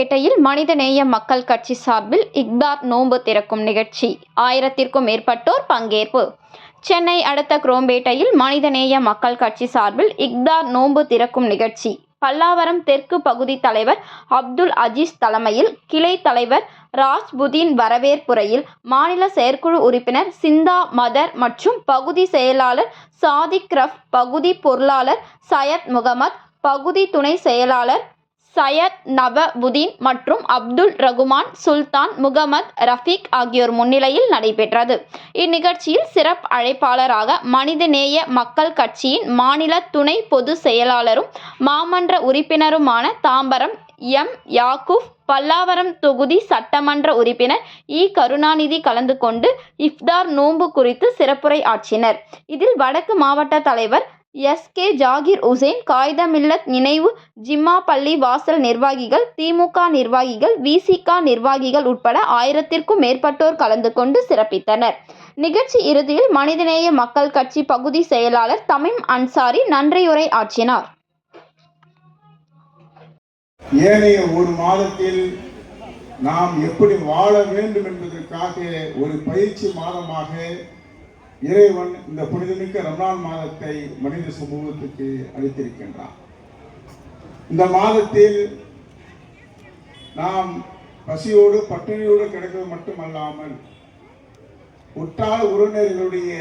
குரோம்பேட்டையில் மனிதநேய மக்கள் கட்சி சார்பில் இஃப்தார் நோன்பு திறக்கும் நிகழ்ச்சி. 1000க்கும் மேற்பட்டோர் பங்கேற்பு. சென்னை அடுத்த குரோம்பேட்டையில் மனிதநேய மக்கள் கட்சி சார்பில் இஃப்தார் நோன்பு திறக்கும் நிகழ்ச்சி. பல்லாவரம் தெற்கு பகுதி தலைவர் அப்துல் அஜீஸ் தலைமையில், கிளை தலைவர் ராஜ்புதீன் வரவேற்புரையில், மாநில செயற்குழு உறுப்பினர் சிந்தா மதர் மற்றும் பகுதி செயலாளர் சாதிக் ரஃப், பகுதி பொருளாளர் சையத் முகமது, பகுதி துணை செயலாளர் சையத் நபவுதீன் மற்றும் அப்துல் ரகுமான், சுல்தான், முகமது ரஃபீக் ஆகியோர் முன்னிலையில் நடைபெற்றது. இந்நிகழ்ச்சியில் சிறப்பு அழைப்பாளராக மனிதநேய மக்கள் கட்சியின் மாநில துணை பொதுச் செயலாளரும் மாமன்ற உறுப்பினருமான தாம்பரம் எம். யாக்கூப், பல்லாவரம் தொகுதி சட்டமன்ற உறுப்பினர் இ. கருணாநிதி கலந்து கொண்டு இஃப்தார் நோன்பு குறித்து சிறப்புரை ஆற்றினர். இதில் வடக்கு மாவட்ட தலைவர் எஸ். கே. ஜாகிர் உசேன், காயிதே மில்லத் நினைவு ஜிம்மா பள்ளி வாசல் நிர்வாகிகள், திமுக நிர்வாகிகள், வி.சி.க. நிர்வாகிகள் உட்பட 1000க்கும் மேற்பட்டோர் கலந்து கொண்டு சிறப்பித்தனர். நிகழ்ச்சி இறுதியில் மனிதநேய மக்கள் கட்சி பகுதி செயலாளர் தமீம் அன்சாரி நன்றியுரை ஆற்றினார். ஏனைய ஒரு மாதத்தில் நாம் எப்படி வாழ வேண்டும் என்பதற்காக ஒரு பயிற்சி மாதமாக இறைவன் இந்த புனிதமிக்க ரமலான் மாதத்தை மனித சமூகத்துக்கு அளித்திருக்கின்றான். இந்த மாதத்தில் நாம் பசியோடு பட்டினியோடு கிடக்கிறது மட்டுமல்லாமல், உற்றார் உறவினர்களுடைய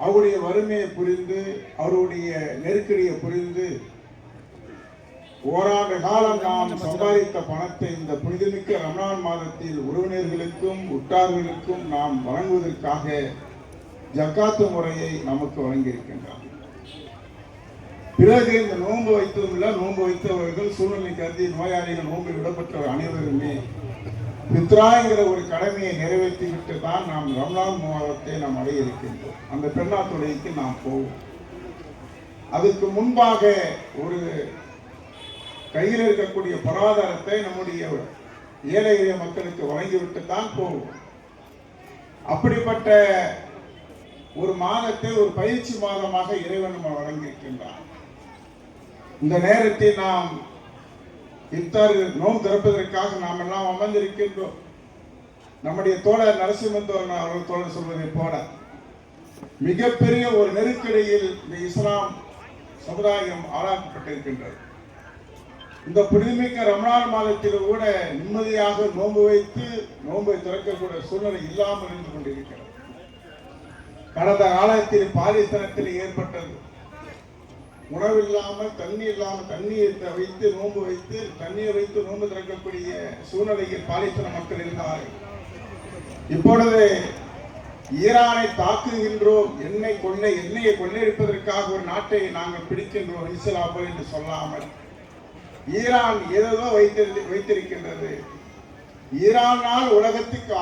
அவருடைய வறுமையை புரிந்து, அவருடைய நெருக்கடியை புரிந்து, ஓராண்டு காலம் நாம் சம்பாதித்த பணத்தை இந்த புனிதமிக்க ரமலான் மாதத்தில் உறவினர்களுக்கும் உற்றார்களுக்கும் நாம் வழங்குவதற்காக ஜக்காத்து முறையை நமக்கு வழங்கியிருக்கின்றார். பிறகு இந்த நோன்பு வைத்ததும் இல்லை, நோன்பு வைத்தவர்கள் சூழ்நிலை கருதி நோயாளிகள் நோன்பு விடப்பட்ட அனைவருமே பித்ரா என்கிற ஒரு கடமையை நிறைவேற்றிவிட்டு தான் நாம் ரமலான் மாதத்தை நாம் அடைய இருக்கின்றோம். அந்த பெருநாள் தொழுகைக்கு நாம் போவோம். அதுக்கு முன்பாக ஒரு கையில் இருக்கக்கூடிய பொருளாதாரத்தை நம்முடைய ஏழை எளிய மக்களுக்கு வழங்கிவிட்டு தான் போவோம். அப்படிப்பட்ட ஒரு மாதத்தை ஒரு பயிற்சி மாதமாக இறைவன் நம்ம வழங்கியிருக்கின்றார். இந்த நேரத்தில் நாம் இஃப்தார் நோன்பு திறப்பதற்காக நாம் எல்லாம் அமர்ந்திருக்கின்றோம். நம்முடைய தோழர் நரசிம்மன் அவர்கள் தோழர் சொல்வதை போல மிகப்பெரிய ஒரு நெருக்கடியில் இந்த இஸ்லாம் சமுதாயம் ஆளாக்கப்பட்டிருக்கின்றது. இந்த புனிதமிக்க ரமலான் மாதத்தில் கூட நிம்மதியாக நோன்பு வைத்து நோன்பை திறக்கக்கூடிய சூழ்நிலை இல்லாமல் இருந்து கொண்டிருக்கிறது. கடந்த காலத்தில் பாலிஸ்தீனத்தில் ஏற்பட்டது. உணவில்லாமல் தண்ணீர் இல்லாமல் தண்ணீரை வைத்து நோன்பு வைத்து தண்ணீரை வைத்து நோன்பு திறக்கக்கூடிய சூழ்நிலையில் பாலிஸ்தீன மக்கள் இருந்தார்கள். இப்பொழுது ஈரானை தாக்குகின்றோம், எண்ணெயை கொள்ளையடிப்பதற்காக ஒரு நாட்டை நாங்கள் பிடிக்கின்றோம் இஸ்லாமல் என்று சொல்லாமல், ஈரான் ஏதோ வைத்திருக்கின்றது. ஈரானால் உலகத்துக்கு